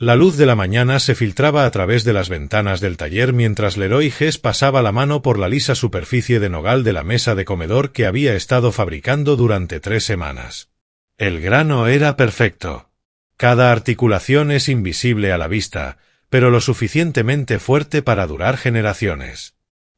La luz de la mañana se filtraba a través de las ventanas del taller mientras Leroy Hess pasaba la mano por la lisa superficie de nogal de la mesa de comedor que había estado fabricando durante 3 semanas. El grano era perfecto. Cada articulación es invisible a la vista, pero lo suficientemente fuerte para durar generaciones.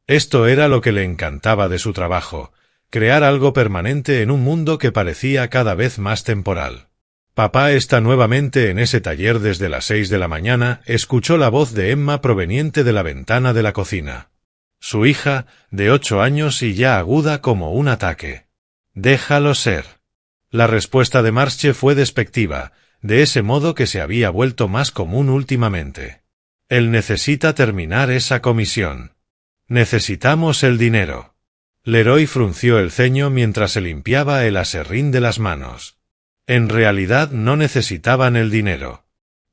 Esto era lo que le encantaba de su trabajo, crear algo permanente en un mundo que parecía cada vez más temporal. Papá está nuevamente en ese taller desde las 6 de la mañana, escuchó la voz de Emma proveniente de la ventana de la cocina. Su hija, de 8 años y ya aguda como un ataque. Déjalo ser. La respuesta de Marche fue despectiva, de ese modo que se había vuelto más común últimamente. Él necesita terminar esa comisión. Necesitamos el dinero. Leroy frunció el ceño mientras se limpiaba el aserrín de las manos. En realidad no necesitaban el dinero.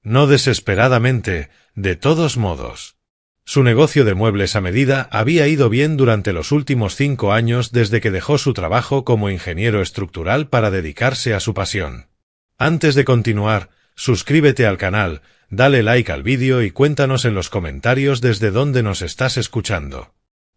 No desesperadamente, de todos modos. Su negocio de muebles a medida había ido bien durante los últimos 5 años desde que dejó su trabajo como ingeniero estructural para dedicarse a su pasión. Antes de continuar, suscríbete al canal, dale like al vídeo y cuéntanos en los comentarios desde dónde nos estás escuchando.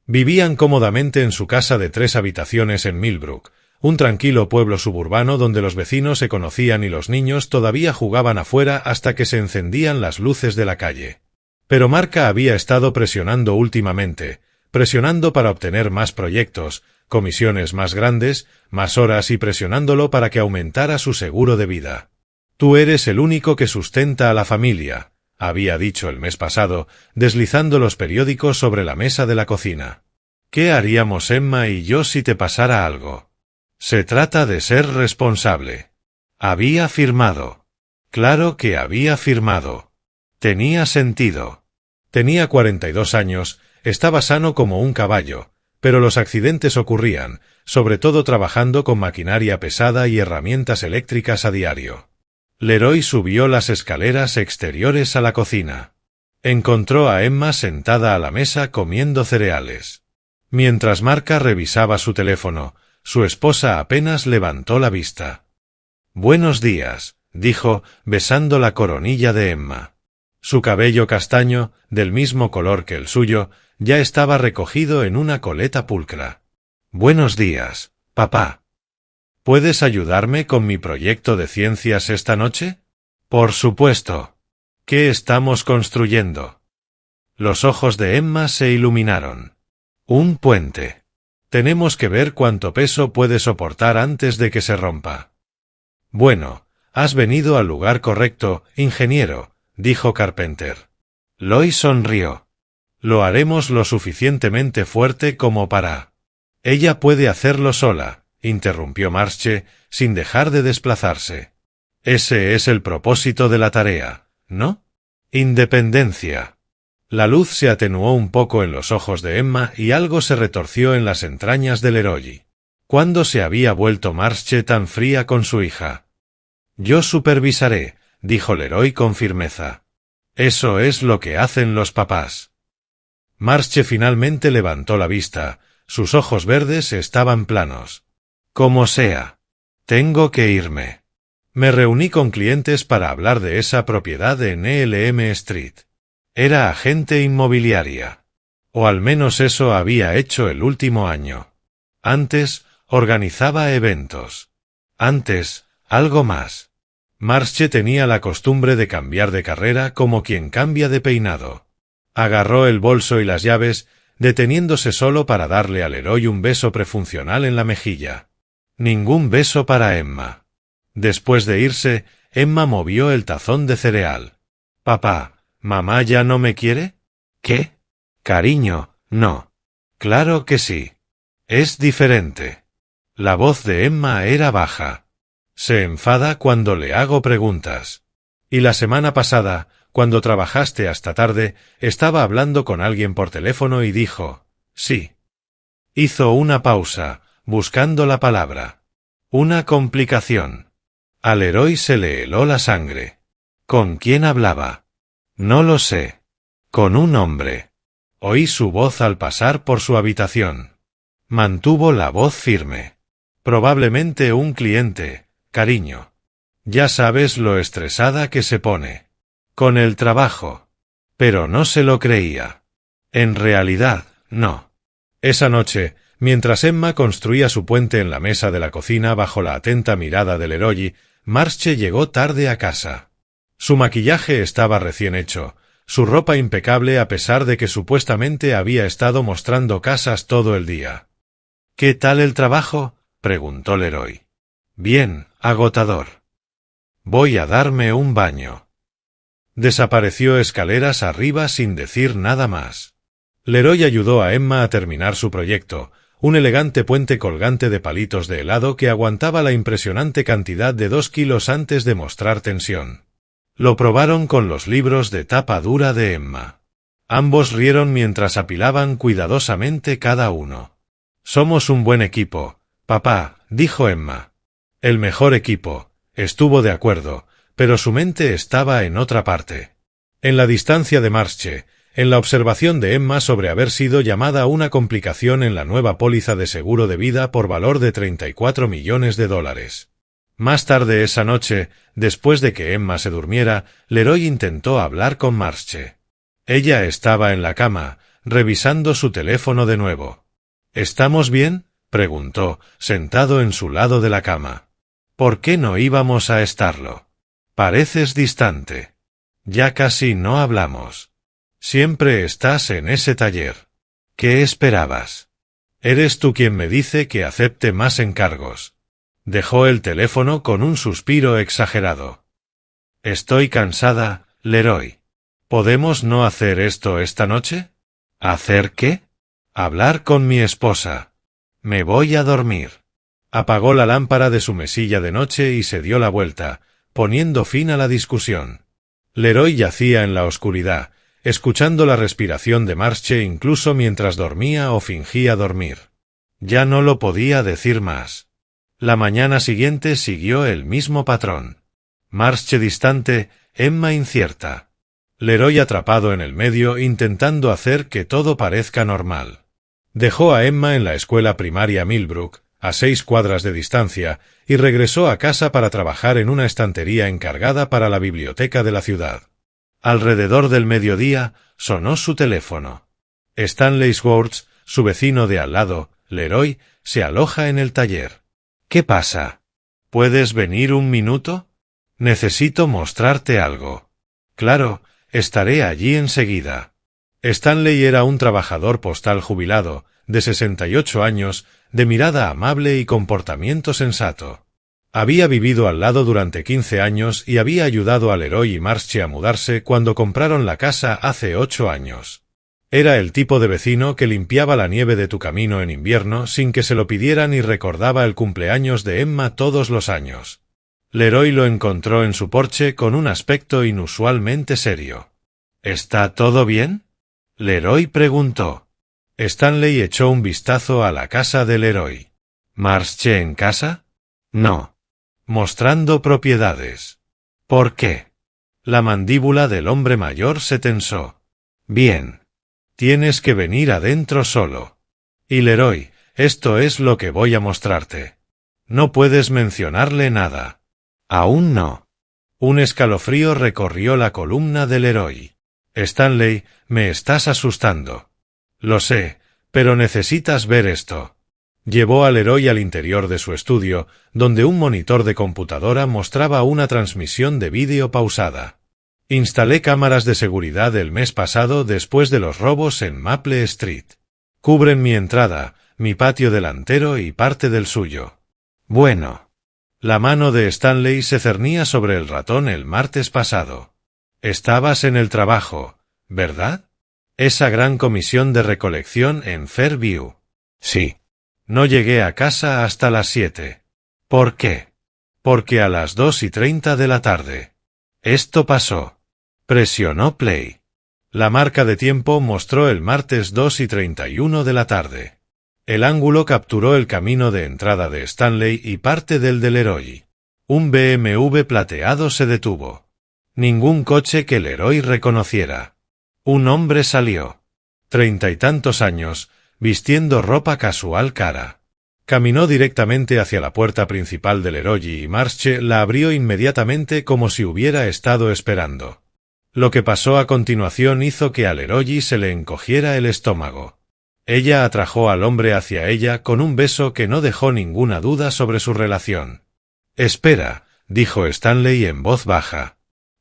Vivían cómodamente en su casa de 3 habitaciones en Millbrook, un tranquilo pueblo suburbano donde los vecinos se conocían y los niños todavía jugaban afuera hasta que se encendían las luces de la calle. Pero Marca había estado presionando últimamente, presionando para obtener más proyectos, comisiones más grandes, más horas y presionándolo para que aumentara su seguro de vida. Tú eres el único que sustenta a la familia, había dicho el mes pasado, deslizando los periódicos sobre la mesa de la cocina. ¿Qué haríamos Emma y yo si te pasara algo? Se trata de ser responsable. Había firmado. Claro que había firmado. Tenía sentido. Tenía 42 años, estaba sano como un caballo, pero los accidentes ocurrían, sobre todo trabajando con maquinaria pesada y herramientas eléctricas a diario. Leroy subió las escaleras exteriores a la cocina. Encontró a Emma sentada a la mesa comiendo cereales. Mientras Marca revisaba su teléfono, su esposa apenas levantó la vista. «Buenos días», dijo, besando la coronilla de Emma. Su cabello castaño, del mismo color que el suyo, ya estaba recogido en una coleta pulcra. «Buenos días, papá. ¿Puedes ayudarme con mi proyecto de ciencias esta noche?» «Por supuesto. ¿Qué estamos construyendo?» Los ojos de Emma se iluminaron. «Un puente. Tenemos que ver cuánto peso puede soportar antes de que se rompa». «Bueno, has venido al lugar correcto, ingeniero», dijo Carpenter. Lois sonrió. «Lo haremos lo suficientemente fuerte como para...» «Ella puede hacerlo sola», interrumpió Marche, sin dejar de desplazarse. «Ese es el propósito de la tarea, ¿no? Independencia». La luz se atenuó un poco en los ojos de Emma y algo se retorció en las entrañas de Leroy. ¿Cuándo se había vuelto Marche tan fría con su hija? «Yo supervisaré», dijo Leroy con firmeza. «Eso es lo que hacen los papás». Marche finalmente levantó la vista, sus ojos verdes estaban planos. «Como sea. Tengo que irme. Me reuní con clientes para hablar de esa propiedad en Elm Street. Era agente inmobiliaria. O al menos eso había hecho el último año. Antes, organizaba eventos. Antes, algo más». Marche tenía la costumbre de cambiar de carrera como quien cambia de peinado. Agarró el bolso y las llaves, deteniéndose solo para darle a Leroy un beso prefuncional en la mejilla. Ningún beso para Emma. Después de irse, Emma movió el tazón de cereal. «Papá, ¿mamá ya no me quiere?» «¿Qué? Cariño, no». «Claro que sí. Es diferente». La voz de Emma era baja. «Se enfada cuando le hago preguntas. Y la semana pasada, cuando trabajaste hasta tarde, estaba hablando con alguien por teléfono y dijo, sí». Hizo una pausa, buscando la palabra. «Una complicación». A Leroy se le heló la sangre. ¿Con quién hablaba? «No lo sé. Con un hombre». Oí su voz al pasar por su habitación. Mantuvo la voz firme. «Probablemente un cliente, cariño. Ya sabes lo estresada que se pone». Con el trabajo. Pero no se lo creía. En realidad, no. Esa noche, mientras Emma construía su puente en la mesa de la cocina bajo la atenta mirada de Leroy, Marche llegó tarde a casa. Su maquillaje estaba recién hecho, su ropa impecable a pesar de que supuestamente había estado mostrando casas todo el día. «¿Qué tal el trabajo?», preguntó Leroy. «Bien, agotador. Voy a darme un baño». Desapareció escaleras arriba sin decir nada más. Leroy ayudó a Emma a terminar su proyecto, un elegante puente colgante de palitos de helado que aguantaba la impresionante cantidad de 2 kilos antes de mostrar tensión. Lo probaron con los libros de tapa dura de Emma. Ambos rieron mientras apilaban cuidadosamente cada uno. «Somos un buen equipo, papá», dijo Emma. «El mejor equipo», estuvo de acuerdo, pero su mente estaba en otra parte. En la distancia de Marche, en la observación de Emma sobre haber sido llamada una complicación en la nueva póliza de seguro de vida por valor de $34 millones. Más tarde esa noche, después de que Emma se durmiera, Leroy intentó hablar con Marche. Ella estaba en la cama, revisando su teléfono de nuevo. «¿Estamos bien?», preguntó, sentado en su lado de la cama. «¿Por qué no íbamos a estarlo? Pareces distante. Ya casi no hablamos. Siempre estás en ese taller. ¿Qué esperabas? Eres tú quien me dice que acepte más encargos». Dejó el teléfono con un suspiro exagerado. «Estoy cansada, Leroy. ¿Podemos no hacer esto esta noche?». «¿Hacer qué?». «Hablar con mi esposa. Me voy a dormir». Apagó la lámpara de su mesilla de noche y se dio la vuelta, poniendo fin a la discusión. Leroy yacía en la oscuridad, escuchando la respiración de Marche incluso mientras dormía o fingía dormir. Ya no lo podía decir más. La mañana siguiente siguió el mismo patrón. Marche distante, Emma incierta. Leroy atrapado en el medio intentando hacer que todo parezca normal. Dejó a Emma en la escuela primaria Millbrook, a 6 cuadras de distancia, y regresó a casa para trabajar en una estantería encargada para la biblioteca de la ciudad. Alrededor del mediodía, sonó su teléfono. Stanley Swartz, su vecino de al lado, Leroy, se aloja en el taller. «¿Qué pasa? ¿Puedes venir un minuto? Necesito mostrarte algo». «Claro, estaré allí enseguida». Stanley era un trabajador postal jubilado, de 68 años, de mirada amable y comportamiento sensato. Había vivido al lado durante 15 años y había ayudado a Leroy y Marche a mudarse cuando compraron la casa hace 8 años. Era el tipo de vecino que limpiaba la nieve de tu camino en invierno sin que se lo pidieran y recordaba el cumpleaños de Emma todos los años. Leroy lo encontró en su porche con un aspecto inusualmente serio. «¿Está todo bien?», Leroy preguntó. Stanley echó un vistazo a la casa de Leroy. «¿Marche en casa?». «No». «Mostrando propiedades». «¿Por qué?». La mandíbula del hombre mayor se tensó. «Bien. Tienes que venir adentro solo. Y Leroy, esto es lo que voy a mostrarte. No puedes mencionarle nada». «Aún no». Un escalofrío recorrió la columna de Leroy. «Stanley, me estás asustando». «Lo sé, pero necesitas ver esto». Llevó a Leroy al interior de su estudio, donde un monitor de computadora mostraba una transmisión de vídeo pausada. «Instalé cámaras de seguridad el mes pasado después de los robos en Maple Street. Cubren mi entrada, mi patio delantero y parte del suyo». «Bueno». La mano de Stanley se cernía sobre el ratón el martes pasado. «Estabas en el trabajo, ¿verdad? Esa gran comisión de recolección en Fairview». «Sí». «No llegué a casa hasta las 7. ¿Por qué?». «Porque a las 2:30 de la tarde. Esto pasó». Presionó play. La marca de tiempo mostró el martes 2:31 de la tarde. El ángulo capturó el camino de entrada de Stanley y parte del de Leroy. Un BMW plateado se detuvo. Ningún coche que Leroy reconociera. Un hombre salió. 30 y tantos años, vistiendo ropa casual cara. Caminó directamente hacia la puerta principal de Leroy y Marche la abrió inmediatamente como si hubiera estado esperando. Lo que pasó a continuación hizo que a Leroy se le encogiera el estómago. Ella atrajo al hombre hacia ella con un beso que no dejó ninguna duda sobre su relación. «Espera», dijo Stanley en voz baja.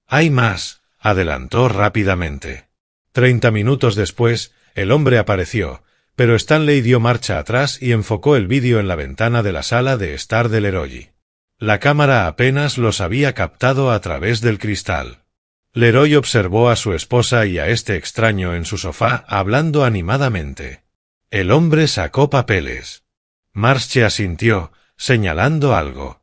«Hay más», adelantó rápidamente. 30 minutos después, el hombre apareció, pero Stanley dio marcha atrás y enfocó el vídeo en la ventana de la sala de estar de Leroy. La cámara apenas los había captado a través del cristal. Leroy observó a su esposa y a este extraño en su sofá hablando animadamente. El hombre sacó papeles. Marche asintió, señalando algo.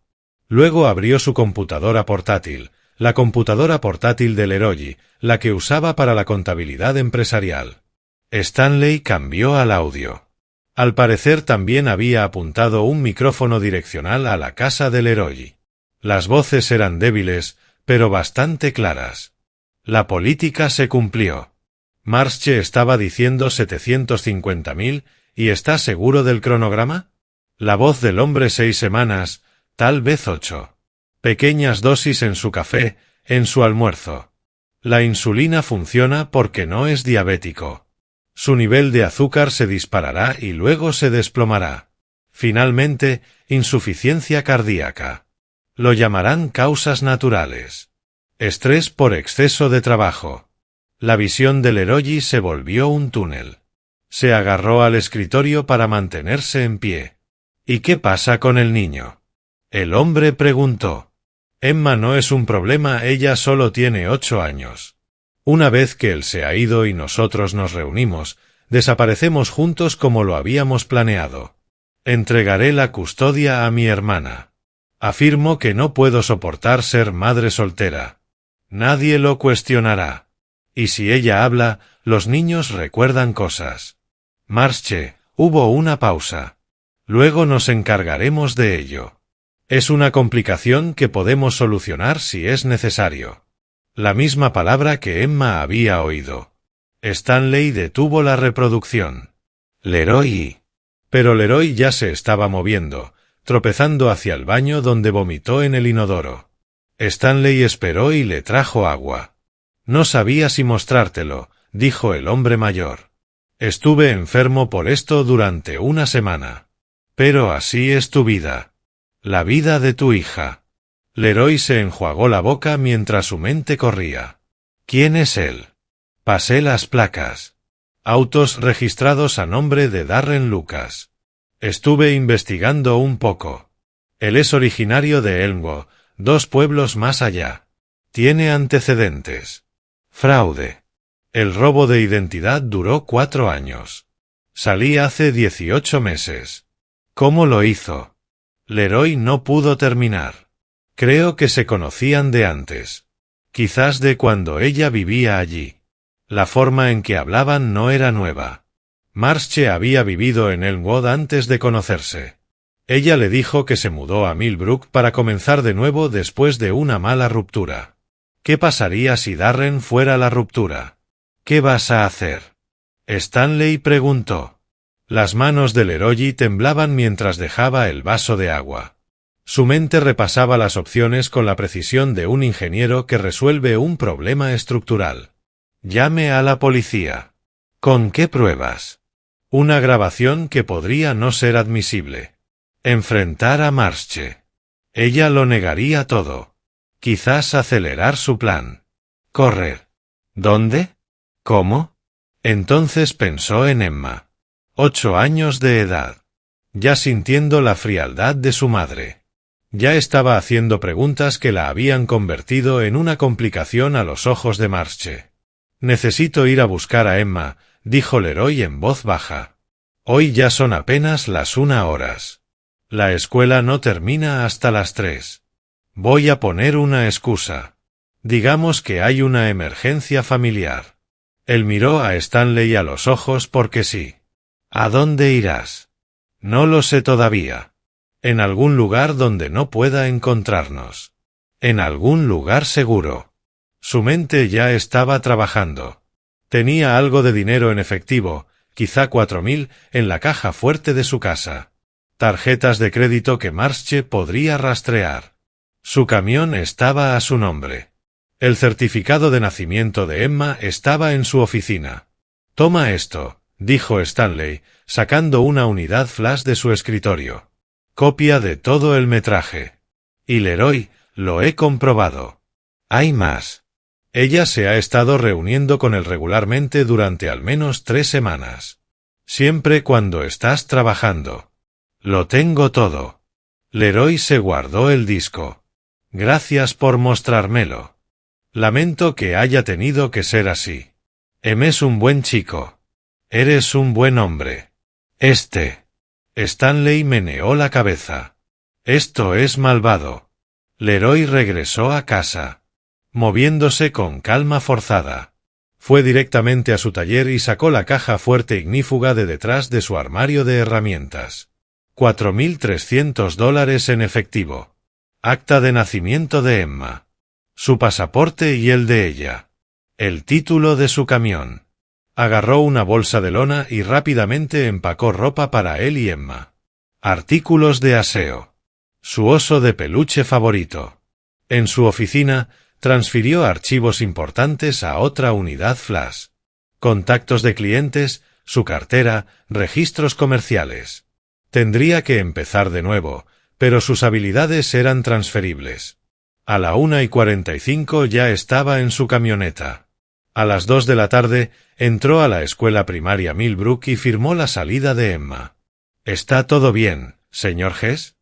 Luego abrió su computadora portátil, la computadora portátil de Leroy, la que usaba para la contabilidad empresarial. Stanley cambió al audio. Al parecer también había apuntado un micrófono direccional a la casa de Leroy. Las voces eran débiles, pero bastante claras. La política se cumplió. Marche estaba diciendo 750.000, ¿y está seguro del cronograma? La voz del hombre 6 semanas, tal vez 8. Pequeñas dosis en su café, en su almuerzo. La insulina funciona porque no es diabético. Su nivel de azúcar se disparará y luego se desplomará. Finalmente, insuficiencia cardíaca. Lo llamarán causas naturales. Estrés por exceso de trabajo. La visión de Leroy se volvió un túnel. Se agarró al escritorio para mantenerse en pie. ¿Y qué pasa con el niño? El hombre preguntó. Emma no es un problema, ella solo tiene 8 años. Una vez que él se ha ido y nosotros nos reunimos, desaparecemos juntos como lo habíamos planeado. Entregaré la custodia a mi hermana. Afirmo que no puedo soportar ser madre soltera. Nadie lo cuestionará. Y si ella habla, los niños recuerdan cosas. Marche, hubo una pausa. Luego nos encargaremos de ello. Es una complicación que podemos solucionar si es necesario. La misma palabra que Emma había oído. Stanley detuvo la reproducción. Leroy. Pero Leroy ya se estaba moviendo, tropezando hacia el baño donde vomitó en el inodoro. Stanley esperó y le trajo agua. No sabía si mostrártelo, dijo el hombre mayor. Estuve enfermo por esto durante una semana. Pero así es tu vida. La vida de tu hija. Leroy se enjuagó la boca mientras su mente corría. ¿Quién es él? Pasé las placas. Autos registrados a nombre de Darren Lucas. Estuve investigando un poco. Él es originario de Elmwood, 2 pueblos más allá. Tiene antecedentes. Fraude. El robo de identidad duró 4 años. Salí hace 18 meses. ¿Cómo lo hizo? Leroy no pudo terminar. Creo que se conocían de antes. Quizás de cuando ella vivía allí. La forma en que hablaban no era nueva. Marche había vivido en Elmwood antes de conocerse. Ella le dijo que se mudó a Millbrook para comenzar de nuevo después de una mala ruptura. ¿Qué pasaría si Darren fuera la ruptura? ¿Qué vas a hacer? Stanley preguntó. Las manos de Leroy temblaban mientras dejaba el vaso de agua. Su mente repasaba las opciones con la precisión de un ingeniero que resuelve un problema estructural. Llame a la policía. ¿Con qué pruebas? Una grabación que podría no ser admisible. Enfrentar a Marche. Ella lo negaría todo. Quizás acelerar su plan. Correr. ¿Dónde? ¿Cómo? Entonces pensó en Emma. 8 años de edad. Ya sintiendo la frialdad de su madre. Ya estaba haciendo preguntas que la habían convertido en una complicación a los ojos de Marche. Necesito ir a buscar a Emma, dijo Leroy en voz baja. Hoy ya son apenas las 1 horas. La escuela no termina hasta las 3. Voy a poner una excusa. Digamos que hay una emergencia familiar. Él miró a Stanley a los ojos porque sí. ¿A dónde irás? No lo sé todavía. En algún lugar donde no pueda encontrarnos. En algún lugar seguro. Su mente ya estaba trabajando. Tenía algo de dinero en efectivo, quizá 4.000, en la caja fuerte de su casa. Tarjetas de crédito que Marche podría rastrear. Su camión estaba a su nombre. El certificado de nacimiento de Emma estaba en su oficina. «Toma esto», dijo Stanley, sacando una unidad flash de su escritorio. «Copia de todo el metraje. Y Leroy, lo he comprobado. Hay más. Ella se ha estado reuniendo con él regularmente durante al menos 3 semanas. Siempre cuando estás trabajando. Lo tengo todo». Leroy se guardó el disco. «Gracias por mostrármelo. Lamento que haya tenido que ser así. Em es un buen chico. Eres un buen hombre. Stanley meneó la cabeza. «Esto es malvado». Leroy regresó a casa, moviéndose con calma forzada. Fue directamente a su taller y sacó la caja fuerte ignífuga de detrás de su armario de herramientas. $4,300 en efectivo. Acta de nacimiento de Emma. Su pasaporte y el de ella. El título de su camión. Agarró una bolsa de lona y rápidamente empacó ropa para él y Emma. Artículos de aseo. Su oso de peluche favorito. En su oficina, transfirió archivos importantes a otra unidad flash. Contactos de clientes, su cartera, registros comerciales. Tendría que empezar de nuevo, pero sus habilidades eran transferibles. A la 1:45 ya estaba en su camioneta. A las 2 de la tarde, entró a la escuela primaria Millbrook y firmó la salida de Emma. «¿Está todo bien, señor Hess?».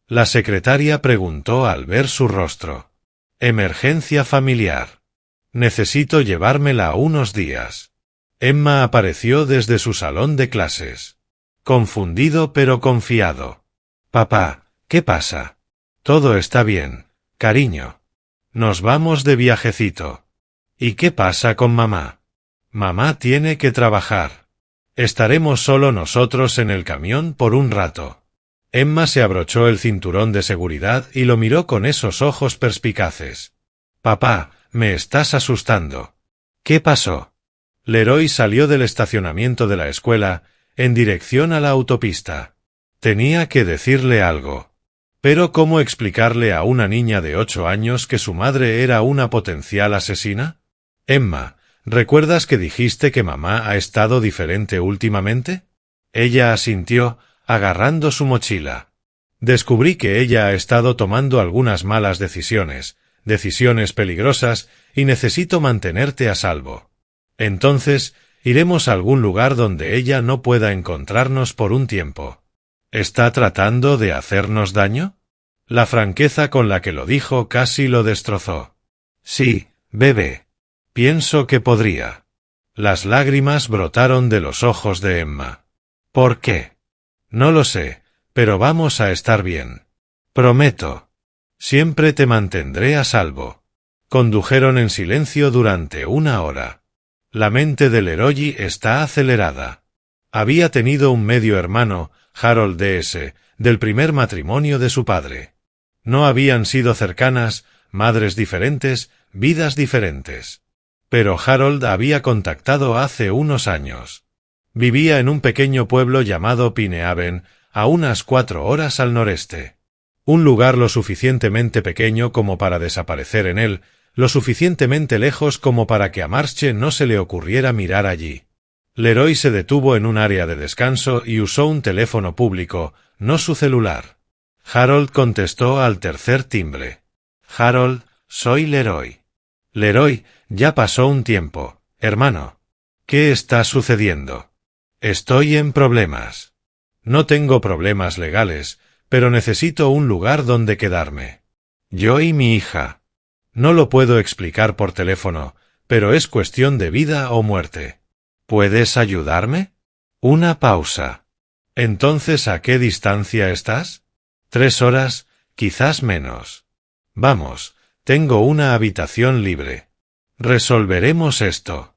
La secretaria preguntó al ver su rostro. «Emergencia familiar. Necesito llevármela unos días». Emma apareció desde su salón de clases. Confundido pero confiado. «Papá, ¿qué pasa?». «Todo está bien, cariño. Nos vamos de viajecito». «¿Y qué pasa con mamá?». «Mamá tiene que trabajar. Estaremos solo nosotros en el camión por un rato». Emma se abrochó el cinturón de seguridad y lo miró con esos ojos perspicaces. «Papá, me estás asustando». «¿Qué pasó?». Leroy salió del estacionamiento de la escuela en dirección a la autopista. Tenía que decirle algo. Pero ¿cómo explicarle a una niña de 8 años que su madre era una potencial asesina? «Emma, ¿recuerdas que dijiste que mamá ha estado diferente últimamente?». Ella asintió, agarrando su mochila. «Descubrí que ella ha estado tomando algunas malas decisiones peligrosas, y necesito mantenerte a salvo. Entonces, iremos a algún lugar donde ella no pueda encontrarnos por un tiempo». ¿Está tratando de hacernos daño? La franqueza con la que lo dijo casi lo destrozó. «Sí, bebé. Pienso que podría». Las lágrimas brotaron de los ojos de Emma. «¿Por qué?». «No lo sé, pero vamos a estar bien. Prometo. Siempre te mantendré a salvo». Condujeron en silencio durante 1 hora. La mente de Leroy está acelerada. Había tenido un medio hermano, Harold D.S., del primer matrimonio de su padre. No habían sido cercanas, madres diferentes, vidas diferentes. Pero Harold había contactado hace unos años. Vivía en un pequeño pueblo llamado Pinehaven, a unas 4 horas al noreste. Un lugar lo suficientemente pequeño como para desaparecer en él, lo suficientemente lejos como para que a Marche no se le ocurriera mirar allí. Leroy se detuvo en un área de descanso y usó un teléfono público, no su celular. Harold contestó al tercer timbre. «Harold, soy Leroy». «Leroy, ya pasó un tiempo, hermano. ¿Qué está sucediendo?». «Estoy en problemas. No tengo problemas legales, pero necesito un lugar donde quedarme. Yo y mi hija. No lo puedo explicar por teléfono, pero es cuestión de vida o muerte. ¿Puedes ayudarme?». Una pausa. «Entonces, ¿a qué distancia estás?». 3 horas, quizás menos. «Vamos, tengo una habitación libre. Resolveremos esto».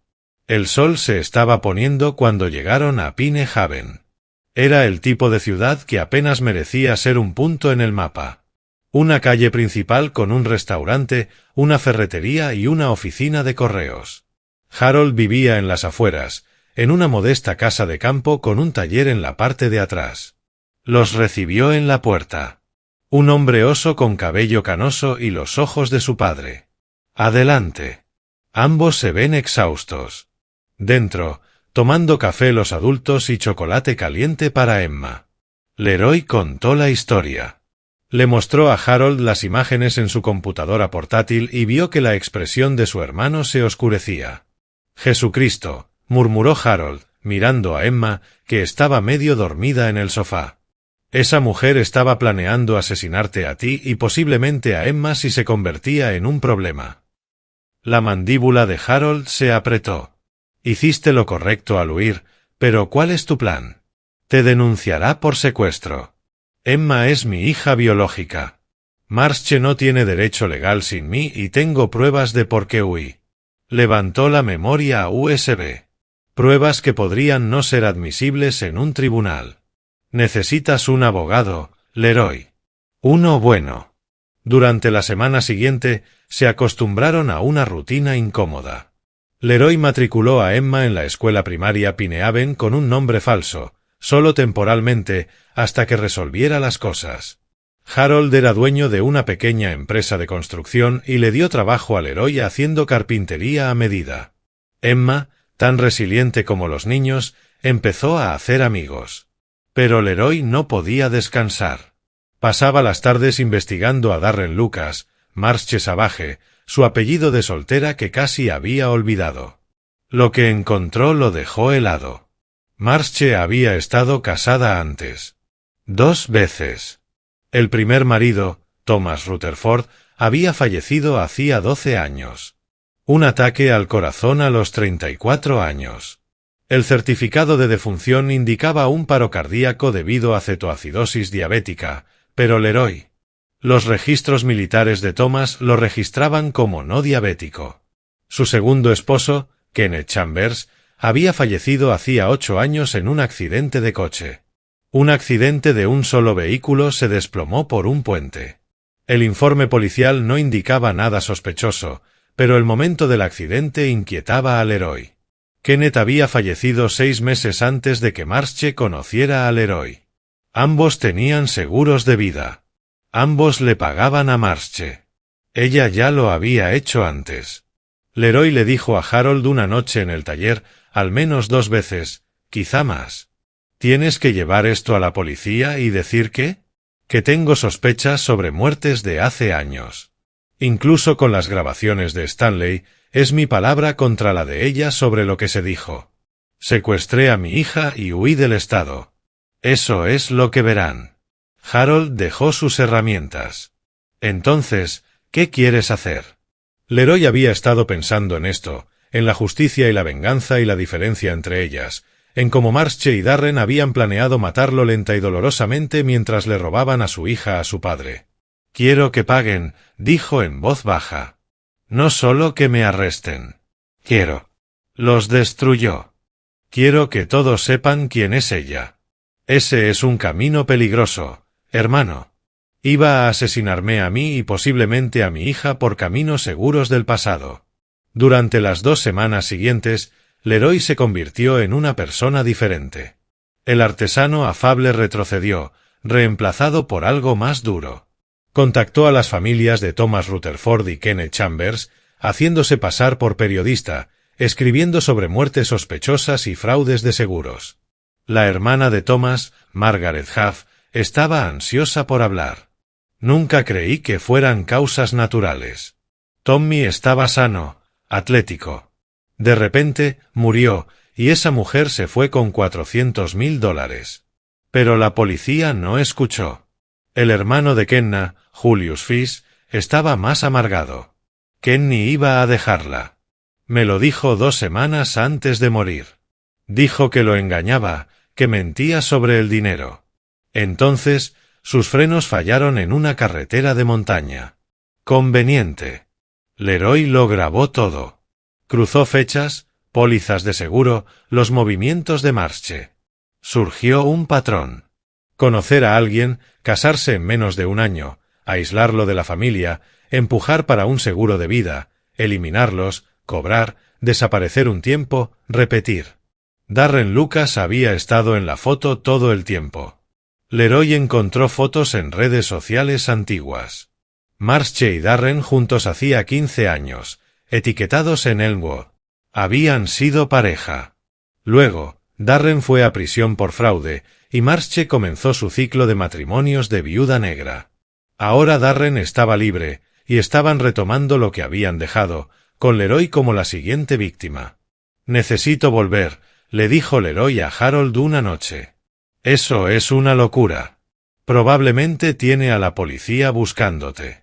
El sol se estaba poniendo cuando llegaron a Pinehaven. Era el tipo de ciudad que apenas merecía ser un punto en el mapa. Una calle principal con un restaurante, una ferretería y una oficina de correos. Harold vivía en las afueras, en una modesta casa de campo con un taller en la parte de atrás. Los recibió en la puerta. Un hombre oso con cabello canoso y los ojos de su padre. Adelante. Ambos se ven exhaustos. Dentro, tomando café los adultos y chocolate caliente para Emma. Leroy contó la historia. Le mostró a Harold las imágenes en su computadora portátil y vio que la expresión de su hermano se oscurecía. «Jesucristo», murmuró Harold, mirando a Emma, que estaba medio dormida en el sofá. Esa mujer estaba planeando asesinarte a ti y posiblemente a Emma si se convertía en un problema. La mandíbula de Harold se apretó. Hiciste lo correcto al huir, pero ¿cuál es tu plan? Te denunciará por secuestro. Emma es mi hija biológica. Marche no tiene derecho legal sin mí y tengo pruebas de por qué huí. Levantó la memoria USB. Pruebas que podrían no ser admisibles en un tribunal. Necesitas un abogado, Leroy. Uno bueno. Durante la semana siguiente, se acostumbraron a una rutina incómoda. Leroy matriculó a Emma en la escuela primaria Pinehaven con un nombre falso, solo temporalmente, hasta que resolviera las cosas. Harold era dueño de una pequeña empresa de construcción y le dio trabajo a Leroy haciendo carpintería a medida. Emma, tan resiliente como los niños, empezó a hacer amigos. Pero Leroy no podía descansar. Pasaba las tardes investigando a Darren Lucas, Marche Savage, su apellido de soltera que casi había olvidado. Lo que encontró lo dejó helado. Marche había estado casada antes. 2 veces. El primer marido, Thomas Rutherford, había fallecido hacía 12 años. Un ataque al corazón a los 34 años. El certificado de defunción indicaba un paro cardíaco debido a cetoacidosis diabética, pero Leroy. Los registros militares de Thomas lo registraban como no diabético. Su segundo esposo, Kenneth Chambers, había fallecido hacía 8 años en un accidente de coche. Un accidente de un solo vehículo se desplomó por un puente. El informe policial no indicaba nada sospechoso, pero el momento del accidente inquietaba a Leroy. Kenneth había fallecido 6 meses antes de que Marche conociera a Leroy. Ambos tenían seguros de vida. Ambos le pagaban a Marche. Ella ya lo había hecho antes. Leroy le dijo a Harold una noche en el taller, al menos 2 veces, quizá más. ¿Tienes que llevar esto a la policía y decir qué? Que tengo sospechas sobre muertes de hace años. Incluso con las grabaciones de Stanley, es mi palabra contra la de ella sobre lo que se dijo. Secuestré a mi hija y huí del estado. Eso es lo que verán. Harold dejó sus herramientas. Entonces, ¿qué quieres hacer? Leroy había estado pensando en esto, en la justicia y la venganza y la diferencia entre ellas, en cómo Marche y Darren habían planeado matarlo lenta y dolorosamente mientras le robaban a su hija a su padre. Quiero que paguen, dijo en voz baja. No solo que me arresten. Quiero. Los destruyó. Quiero que todos sepan quién es ella. Ese es un camino peligroso, hermano. Iba a asesinarme a mí y posiblemente a mi hija por caminos seguros del pasado. Durante las 2 semanas siguientes, Leroy se convirtió en una persona diferente. El artesano afable retrocedió, reemplazado por algo más duro. Contactó a las familias de Thomas Rutherford y Kenneth Chambers, haciéndose pasar por periodista, escribiendo sobre muertes sospechosas y fraudes de seguros. La hermana de Thomas, Margaret Huff, estaba ansiosa por hablar. Nunca creí que fueran causas naturales. Tommy estaba sano, atlético. De repente, murió, y esa mujer se fue con $400,000. Pero la policía no escuchó. El hermano de Kenna, Julius Fish, estaba más amargado. Kenny iba a dejarla. Me lo dijo 2 semanas antes de morir. Dijo que lo engañaba, que mentía sobre el dinero. Entonces, sus frenos fallaron en una carretera de montaña. Conveniente. Leroy lo grabó todo. Cruzó fechas, pólizas de seguro, los movimientos de Marche. Surgió un patrón. Conocer a alguien, casarse en menos de 1 año, aislarlo de la familia, empujar para un seguro de vida, eliminarlos, cobrar, desaparecer un tiempo, repetir. Darren Lucas había estado en la foto todo el tiempo. Leroy encontró fotos en redes sociales antiguas. Marche y Darren juntos hacía 15 años, etiquetados en Elmwood. Habían sido pareja. Luego, Darren fue a prisión por fraude, y Marche comenzó su ciclo de matrimonios de viuda negra. Ahora Darren estaba libre, y estaban retomando lo que habían dejado, con Leroy como la siguiente víctima. «Necesito volver», le dijo Leroy a Harold una noche. «Eso es una locura. Probablemente tiene a la policía buscándote.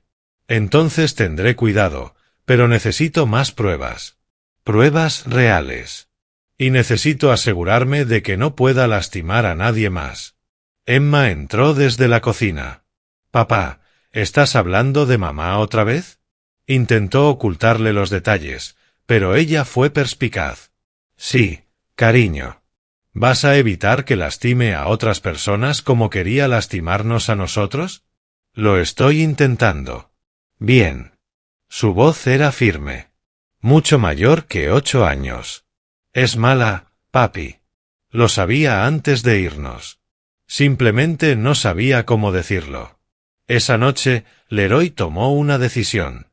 Entonces tendré cuidado, pero necesito más pruebas. Pruebas reales. Y necesito asegurarme de que no pueda lastimar a nadie más». Emma entró desde la cocina. «Papá, ¿estás hablando de mamá otra vez?». Intentó ocultarle los detalles, pero ella fue perspicaz. «Sí, cariño. ¿Vas a evitar que lastime a otras personas como quería lastimarnos a nosotros?». «Lo estoy intentando». «Bien». Su voz era firme. «Mucho mayor que 8 años. Es mala, papi. Lo sabía antes de irnos. Simplemente no sabía cómo decirlo». Esa noche, Leroy tomó una decisión.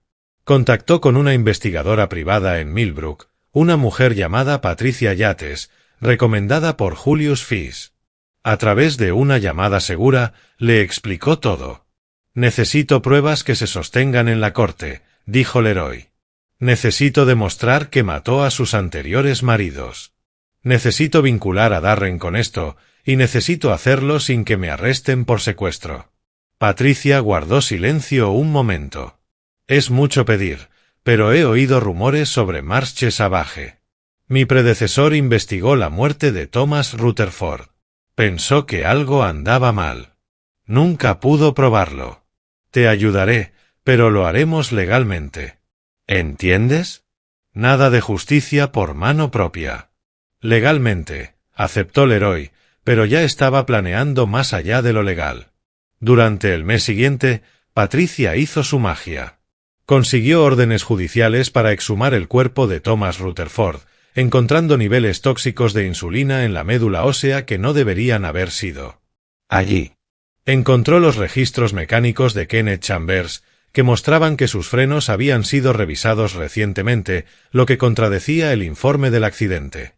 Contactó con una investigadora privada en Millbrook, una mujer llamada Patricia Yates, recomendada por Julius Fish. A través de una llamada segura, le explicó todo. «Necesito pruebas que se sostengan en la corte», dijo Leroy. «Necesito demostrar que mató a sus anteriores maridos. Necesito vincular a Darren con esto, y necesito hacerlo sin que me arresten por secuestro». Patricia guardó silencio un momento. «Es mucho pedir, pero he oído rumores sobre Marche Savage. Mi predecesor investigó la muerte de Thomas Rutherford. Pensó que algo andaba mal. Nunca pudo probarlo. Te ayudaré, pero lo haremos legalmente. ¿Entiendes? Nada de justicia por mano propia». «Legalmente», aceptó Leroy, pero ya estaba planeando más allá de lo legal. Durante el mes siguiente, Patricia hizo su magia. Consiguió órdenes judiciales para exhumar el cuerpo de Thomas Rutherford, encontrando niveles tóxicos de insulina en la médula ósea que no deberían haber sido. Allí. Encontró los registros mecánicos de Kenneth Chambers, que mostraban que sus frenos habían sido revisados recientemente, lo que contradecía el informe del accidente.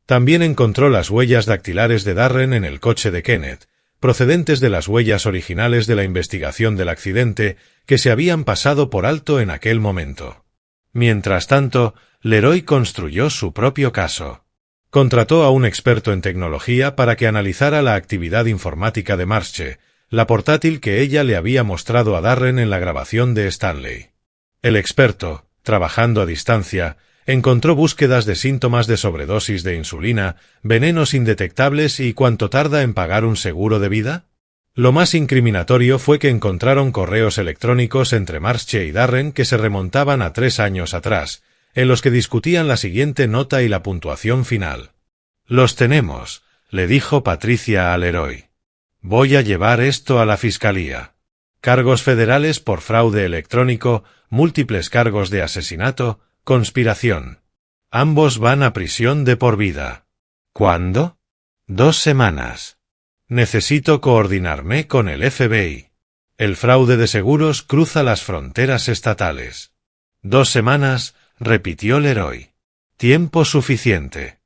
También encontró las huellas dactilares de Darren en el coche de Kenneth, procedentes de las huellas originales de la investigación del accidente que se habían pasado por alto en aquel momento. Mientras tanto, Leroy construyó su propio caso. Contrató a un experto en tecnología para que analizara la actividad informática de Marche, la portátil que ella le había mostrado a Darren en la grabación de Stanley. El experto, trabajando a distancia, encontró búsquedas de síntomas de sobredosis de insulina, venenos indetectables y cuánto tarda en pagar un seguro de vida. Lo más incriminatorio fue que encontraron correos electrónicos entre Marche y Darren que se remontaban a 3 años atrás, en los que discutían la siguiente nota y la puntuación final. «Los tenemos», le dijo Patricia a Leroy. «Voy a llevar esto a la fiscalía. Cargos federales por fraude electrónico, múltiples cargos de asesinato, conspiración. Ambos van a prisión de por vida». «¿Cuándo?». 2 semanas. Necesito coordinarme con el FBI. El fraude de seguros cruza las fronteras estatales. 2 semanas, repitió Leroy. Tiempo suficiente.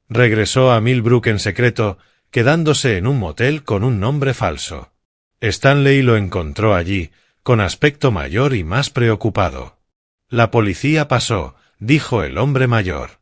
Regresó a Millbrook en secreto, quedándose en un motel con un nombre falso. Stanley lo encontró allí, con aspecto mayor y más preocupado. «La policía pasó», dijo el hombre mayor.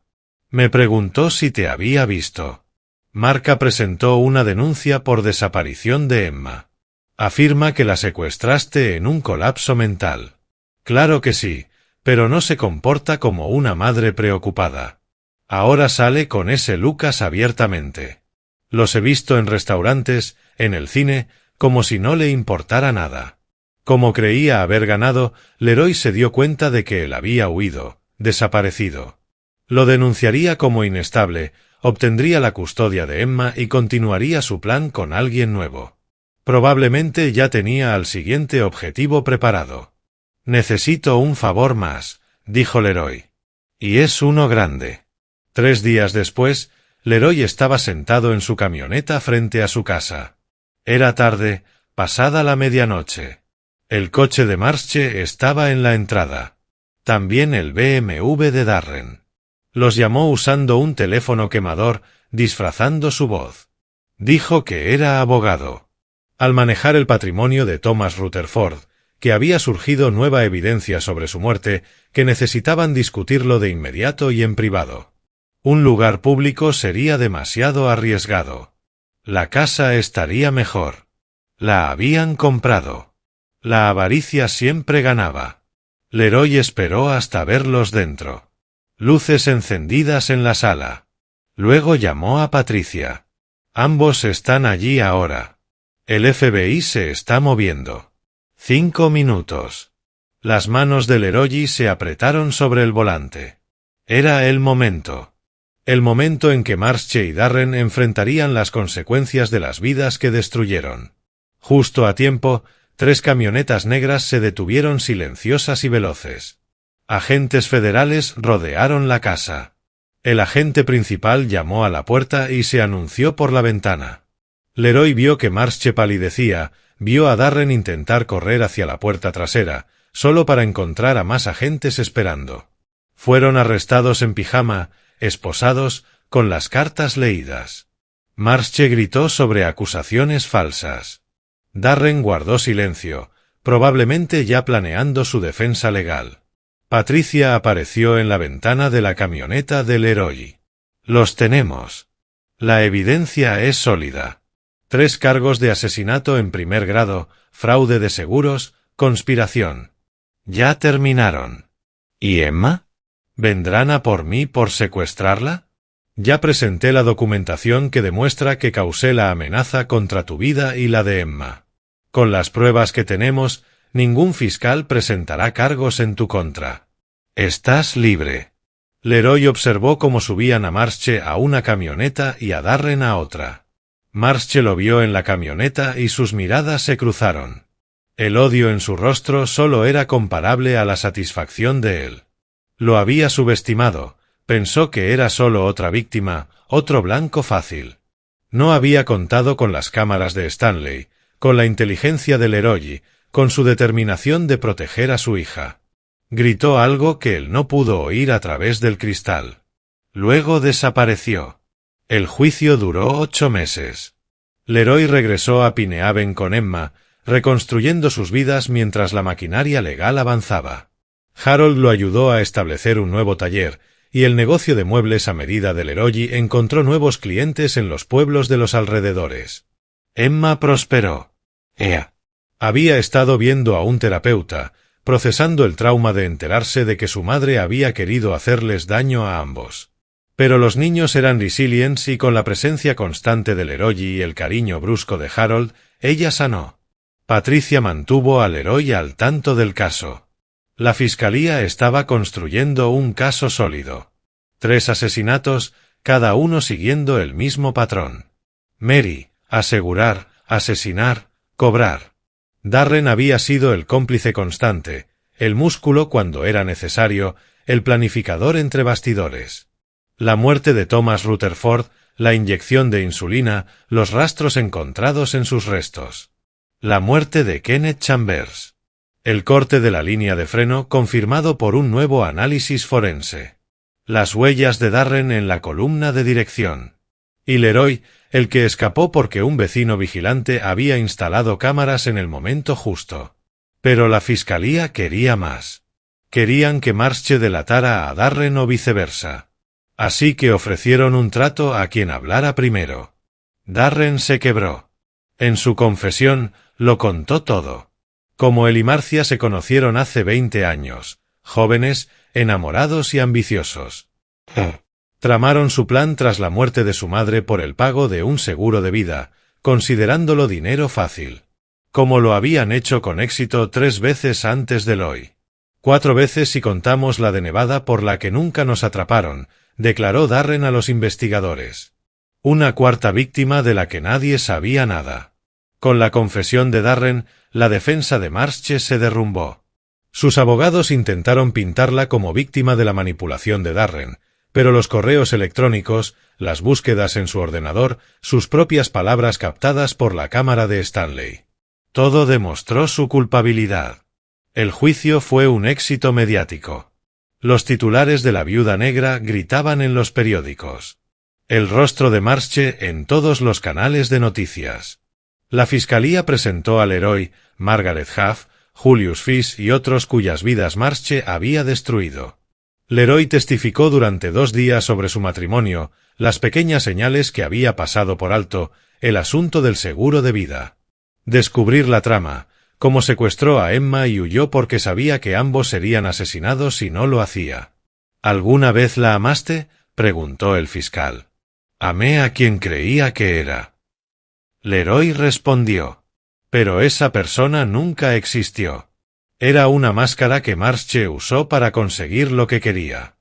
«Me preguntó si te había visto. Marca presentó una denuncia por desaparición de Emma. Afirma que la secuestraste en un colapso mental. Claro que sí, pero no se comporta como una madre preocupada. Ahora sale con ese Lucas abiertamente. Los he visto en restaurantes, en el cine, como si no le importara nada». Como creía haber ganado, Leroy se dio cuenta de que él había huido, desaparecido. Lo denunciaría como inestable, obtendría la custodia de Emma y continuaría su plan con alguien nuevo. Probablemente ya tenía al siguiente objetivo preparado. «Necesito un favor más», dijo Leroy. «Y es uno grande». 3 días después, Leroy estaba sentado en su camioneta frente a su casa. Era tarde, pasada la medianoche. El coche de Marche estaba en la entrada. También el BMW de Darren. Los llamó usando un teléfono quemador, disfrazando su voz. Dijo que era abogado. Al manejar el patrimonio de Thomas Rutherford, que había surgido nueva evidencia sobre su muerte, que necesitaban discutirlo de inmediato y en privado. Un lugar público sería demasiado arriesgado. La casa estaría mejor. La habían comprado. La avaricia siempre ganaba. Leroy esperó hasta verlos dentro. Luces encendidas en la sala. Luego llamó a Patricia. Ambos están allí ahora. El FBI se está moviendo. 5 minutos. Las manos de Leroy se apretaron sobre el volante. Era el momento. El momento en que Marche y Darren enfrentarían las consecuencias de las vidas que destruyeron. Justo a tiempo, 3 camionetas negras se detuvieron silenciosas y veloces. Agentes federales rodearon la casa. El agente principal llamó a la puerta y se anunció por la ventana. Leroy vio que Marche palidecía, vio a Darren intentar correr hacia la puerta trasera, solo para encontrar a más agentes esperando. Fueron arrestados en pijama, esposados, con las cartas leídas. Marche gritó sobre acusaciones falsas. Darren guardó silencio, probablemente ya planeando su defensa legal. Patricia apareció en la ventana de la camioneta de Leroy. Los tenemos. La evidencia es sólida. 3 cargos de asesinato en primer grado, fraude de seguros, conspiración. Ya terminaron. ¿Y Emma? ¿Vendrán a por mí por secuestrarla? Ya presenté la documentación que demuestra que causé la amenaza contra tu vida y la de Emma. Con las pruebas que tenemos, ningún fiscal presentará cargos en tu contra. Estás libre. Leroy observó cómo subían a Marche a una camioneta y a Darren a otra. Marche lo vio en la camioneta y sus miradas se cruzaron. El odio en su rostro solo era comparable a la satisfacción de él. Lo había subestimado, pensó que era solo otra víctima, otro blanco fácil. No había contado con las cámaras de Stanley, con la inteligencia de Leroy, con su determinación de proteger a su hija. Gritó algo que él no pudo oír a través del cristal. Luego desapareció. El juicio duró 8 meses. Leroy regresó a Pinehaven con Emma, reconstruyendo sus vidas mientras la maquinaria legal avanzaba. Harold lo ayudó a establecer un nuevo taller, y el negocio de muebles a medida de Leroy encontró nuevos clientes en los pueblos de los alrededores. Emma prosperó. Había estado viendo a un terapeuta, procesando el trauma de enterarse de que su madre había querido hacerles daño a ambos. Pero los niños eran resilientes y con la presencia constante de Leroy y el cariño brusco de Harold, ella sanó. Patricia mantuvo a Leroy al tanto del caso. La fiscalía estaba construyendo un caso sólido. 3 asesinatos, cada uno siguiendo el mismo patrón. Mary, asegurar, asesinar, cobrar. Darren había sido el cómplice constante, el músculo cuando era necesario, el planificador entre bastidores. La muerte de Thomas Rutherford, la inyección de insulina, los rastros encontrados en sus restos. La muerte de Kenneth Chambers. El corte de la línea de freno confirmado por un nuevo análisis forense. Las huellas de Darren en la columna de dirección. Y Leroy, el que escapó porque un vecino vigilante había instalado cámaras en el momento justo. Pero la fiscalía quería más. Querían que Marche delatara a Darren o viceversa. Así que ofrecieron un trato a quien hablara primero. Darren se quebró. En su confesión, lo contó todo. Como él y Marcia se conocieron hace 20 años, jóvenes, enamorados y ambiciosos. Tramaron su plan tras la muerte de su madre por el pago de un seguro de vida, considerándolo dinero fácil. Como lo habían hecho con éxito 3 veces antes de hoy. 4 veces si contamos la de Nevada por la que nunca nos atraparon, declaró Darren a los investigadores. Una 4ª víctima de la que nadie sabía nada. Con la confesión de Darren, la defensa de Marche se derrumbó. Sus abogados intentaron pintarla como víctima de la manipulación de Darren, pero los correos electrónicos, las búsquedas en su ordenador, sus propias palabras captadas por la cámara de Stanley. Todo demostró su culpabilidad. El juicio fue un éxito mediático. Los titulares de la viuda negra gritaban en los periódicos. El rostro de Marche en todos los canales de noticias. La fiscalía presentó al héroe, Margaret Huff, Julius Fish y otros cuyas vidas Marche había destruido. Leroy testificó durante 2 días sobre su matrimonio, las pequeñas señales que había pasado por alto, el asunto del seguro de vida. Descubrir la trama, cómo secuestró a Emma y huyó porque sabía que ambos serían asesinados si no lo hacía. ¿Alguna vez la amaste?, preguntó el fiscal. Amé a quien creía que era. Leroy respondió. Pero esa persona nunca existió. Era una máscara que Marche usó para conseguir lo que quería.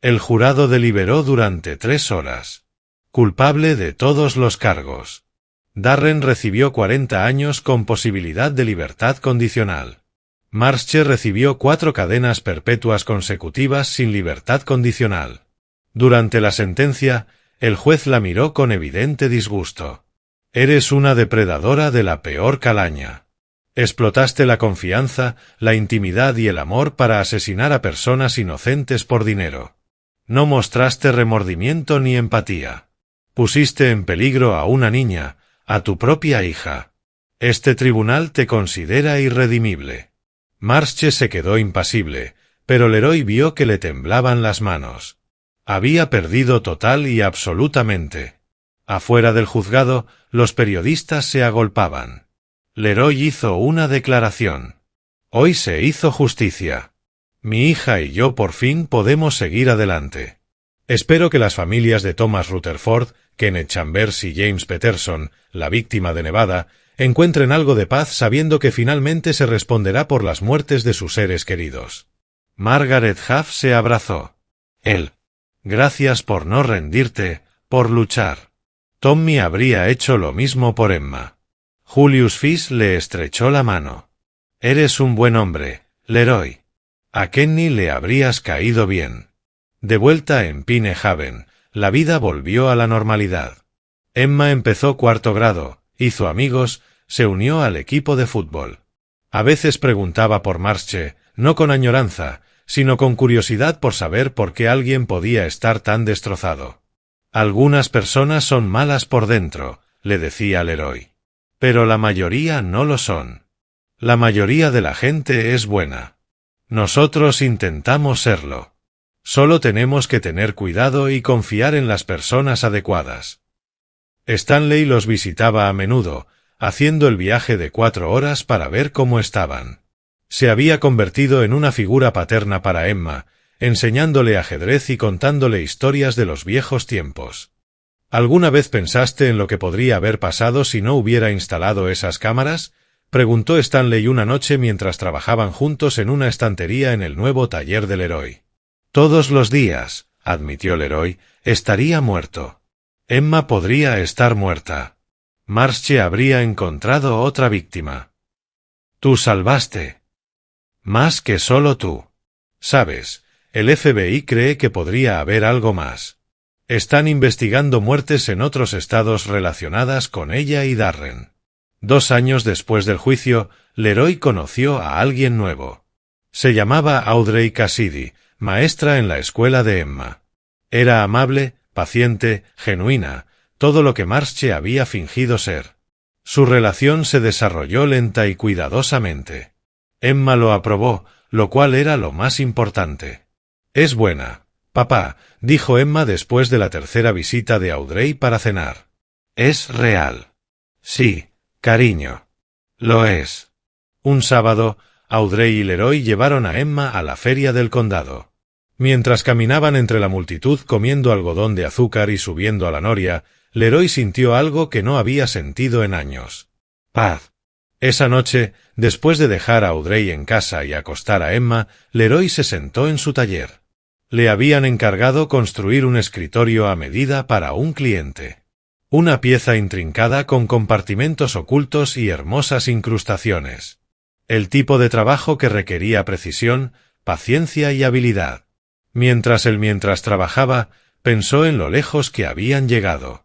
El jurado deliberó durante 3 horas. Culpable de todos los cargos. Darren recibió 40 años con posibilidad de libertad condicional. Marche recibió 4 cadenas perpetuas consecutivas sin libertad condicional. Durante la sentencia, el juez la miró con evidente disgusto. Eres una depredadora de la peor calaña. Explotaste la confianza, la intimidad y el amor para asesinar a personas inocentes por dinero. No mostraste remordimiento ni empatía. Pusiste en peligro a una niña, a tu propia hija. Este tribunal te considera irredimible. Marche se quedó impasible, pero Leroy vio que le temblaban las manos. Había perdido total y absolutamente. Afuera del juzgado, los periodistas se agolpaban. Leroy hizo una declaración. Hoy se hizo justicia. Mi hija y yo por fin podemos seguir adelante. Espero que las familias de Thomas Rutherford, Kenneth Chambers y James Peterson, la víctima de Nevada, encuentren algo de paz sabiendo que finalmente se responderá por las muertes de sus seres queridos. Margaret Huff se abrazó. Él. Gracias por no rendirte, por luchar. Tommy habría hecho lo mismo por Emma. Julius Fish le estrechó la mano. Eres un buen hombre, Leroy. A Kenny le habrías caído bien. De vuelta en Pine Haven, la vida volvió a la normalidad. Emma empezó 4º grado, hizo amigos, se unió al equipo de fútbol. A veces preguntaba por Marche, no con añoranza, sino con curiosidad por saber por qué alguien podía estar tan destrozado. Algunas personas son malas por dentro, le decía Leroy. Pero la mayoría no lo son. La mayoría de la gente es buena. Nosotros intentamos serlo. Solo tenemos que tener cuidado y confiar en las personas adecuadas. Stanley los visitaba a menudo, haciendo el viaje de 4 horas para ver cómo estaban. Se había convertido en una figura paterna para Emma, enseñándole ajedrez y contándole historias de los viejos tiempos. ¿Alguna vez pensaste en lo que podría haber pasado si no hubiera instalado esas cámaras?, preguntó Stanley una noche mientras trabajaban juntos en una estantería en el nuevo taller de Leroy. Todos los días, admitió Leroy, estaría muerto. Emma podría estar muerta. Marche habría encontrado otra víctima. Tú salvaste. Más que solo tú. Sabes, el FBI cree que podría haber algo más. Están investigando muertes en otros estados relacionadas con ella y Darren. 2 años después del juicio, Leroy conoció a alguien nuevo. Se llamaba Audrey Cassidy, maestra en la escuela de Emma. Era amable, paciente, genuina, todo lo que Marche había fingido ser. Su relación se desarrolló lenta y cuidadosamente. Emma lo aprobó, lo cual era lo más importante. Es buena, papá, dijo Emma después de la 3ª visita de Audrey para cenar. Es real. Sí, cariño. Lo es. Un sábado, Audrey y Leroy llevaron a Emma a la feria del condado. Mientras caminaban entre la multitud comiendo algodón de azúcar y subiendo a la noria, Leroy sintió algo que no había sentido en años. Paz. Esa noche, después de dejar a Audrey en casa y acostar a Emma, Leroy se sentó en su taller. Le habían encargado construir un escritorio a medida para un cliente. Una pieza intrincada con compartimentos ocultos y hermosas incrustaciones. El tipo de trabajo que requería precisión, paciencia y habilidad. Mientras trabajaba, pensó en lo lejos que habían llegado.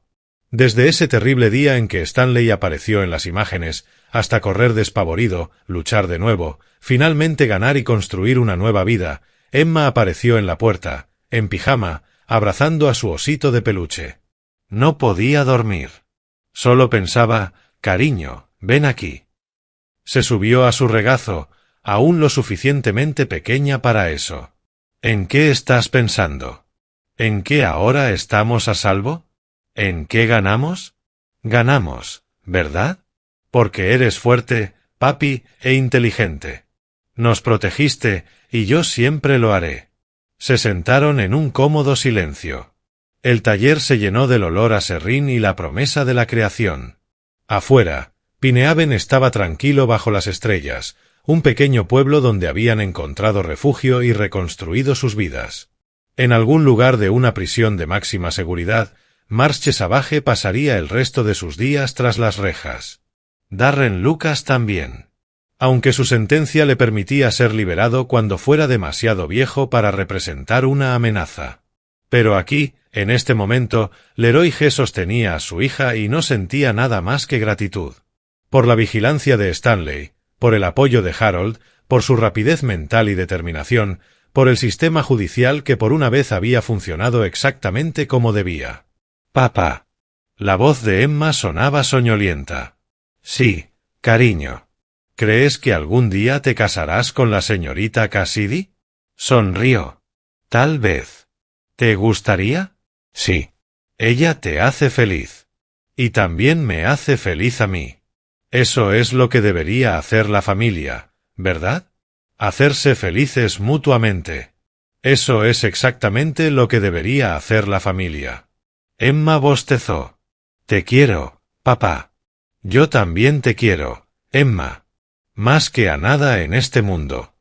Desde ese terrible día en que Stanley apareció en las imágenes, hasta correr despavorido, luchar de nuevo, finalmente ganar y construir una nueva vida, Emma apareció en la puerta, en pijama, abrazando a su osito de peluche. No podía dormir. Solo pensaba, cariño, ven aquí. Se subió a su regazo, aún lo suficientemente pequeña para eso. ¿En qué estás pensando? ¿En qué ahora estamos a salvo? ¿En qué ganamos? Ganamos, ¿verdad? Porque eres fuerte, papi, e inteligente. Nos protegiste, y yo siempre lo haré. Se sentaron en un cómodo silencio. El taller se llenó del olor a serrín y la promesa de la creación. Afuera, Pinehaven estaba tranquilo bajo las estrellas, un pequeño pueblo donde habían encontrado refugio y reconstruido sus vidas. En algún lugar de una prisión de máxima seguridad, Marche Savage pasaría el resto de sus días tras las rejas. Darren Lucas también. Aunque su sentencia le permitía ser liberado cuando fuera demasiado viejo para representar una amenaza. Pero aquí, en este momento, Leroy G. sostenía a su hija y no sentía nada más que gratitud. Por la vigilancia de Stanley, por el apoyo de Harold, por su rapidez mental y determinación, por el sistema judicial que por una vez había funcionado exactamente como debía. Papá. La voz de Emma sonaba soñolienta. Sí, cariño. ¿Crees que algún día te casarás con la señorita Cassidy? Sonrió. Tal vez. ¿Te gustaría? Sí. Ella te hace feliz. Y también me hace feliz a mí. Eso es lo que debería hacer la familia, ¿verdad? Hacerse felices mutuamente. Eso es exactamente lo que debería hacer la familia. Emma bostezó. Te quiero, papá. Yo también te quiero, Emma. Más que a nada en este mundo.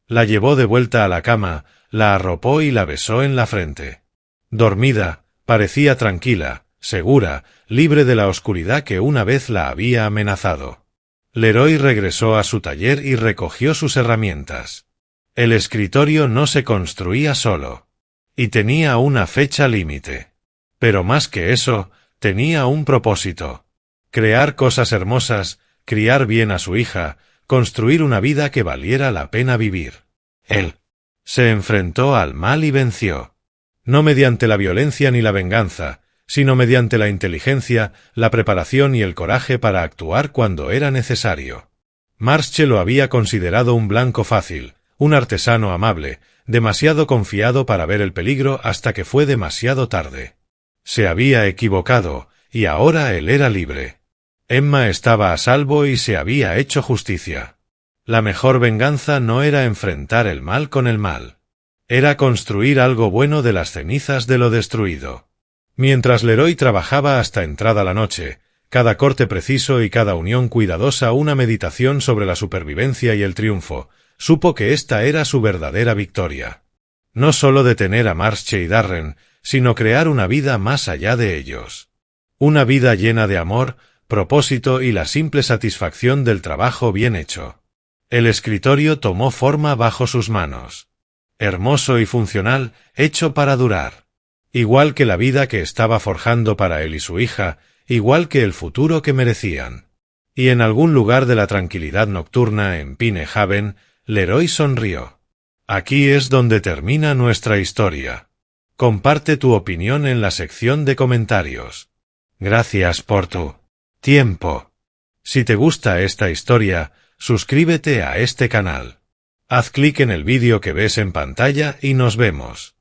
La llevó de vuelta a la cama, la arropó y la besó en la frente. Dormida, parecía tranquila, segura, libre de la oscuridad que una vez la había amenazado. Leroy regresó a su taller y recogió sus herramientas. El escritorio no se construía solo. Y tenía una fecha límite. Pero más que eso, tenía un propósito. Crear cosas hermosas, criar bien a su hija, construir una vida que valiera la pena vivir. Él se enfrentó al mal y venció. No mediante la violencia ni la venganza, sino mediante la inteligencia, la preparación y el coraje para actuar cuando era necesario. Marche lo había considerado un blanco fácil, un artesano amable, demasiado confiado para ver el peligro hasta que fue demasiado tarde. Se había equivocado, y ahora él era libre. Emma estaba a salvo y se había hecho justicia. La mejor venganza no era enfrentar el mal con el mal. Era construir algo bueno de las cenizas de lo destruido. Mientras Leroy trabajaba hasta entrada la noche, cada corte preciso y cada unión cuidadosa una meditación sobre la supervivencia y el triunfo, supo que esta era su verdadera victoria. No solo detener a Marche y Darren, sino crear una vida más allá de ellos. Una vida llena de amor, propósito y la simple satisfacción del trabajo bien hecho. El escritorio tomó forma bajo sus manos. Hermoso y funcional, hecho para durar. Igual que la vida que estaba forjando para él y su hija, igual que el futuro que merecían. Y en algún lugar de la tranquilidad nocturna en Pinehaven, Leroy sonrió. Aquí es donde termina nuestra historia. Comparte tu opinión en la sección de comentarios. Gracias por tu tiempo. Si te gusta esta historia, suscríbete a este canal. Haz clic en el vídeo que ves en pantalla y nos vemos.